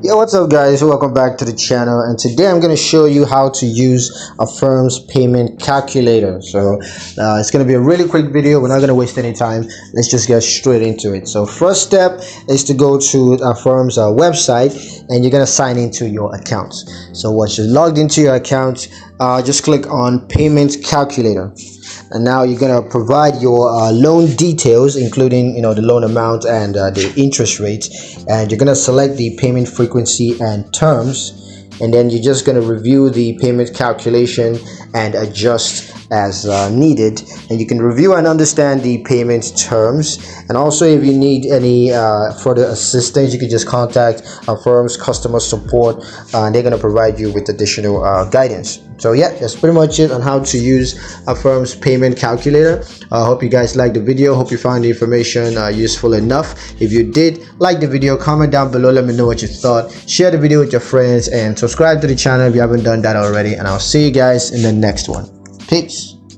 Yo, what's up guys, welcome back to the channel, and today I'm going to show you how to use Affirm's payment calculator. So it's going to be a really quick video. We're not going to waste any time. Let's just get straight into it. So first step is to go to Affirm's website, and you're going to sign into your account. So once you're logged into your account, just click on payment calculator. And now you're going to provide your loan details, including the loan amount and the interest rate, and you're going to select the payment frequency and terms, and then you're just going to review the payment calculation and adjust as needed. And you can review and understand the payment terms, and also if you need any further assistance, you can just contact Affirm's customer support, and they're going to provide you with additional guidance. So yeah, that's pretty much it on how to use Affirm's payment calculator. I hope you guys liked the video. Hope you found the information useful enough. If you did like the video, comment down below, let me know what you thought. Share the video with your friends and subscribe to the channel if you haven't done that already, and I'll see you guys in the next one. Peace.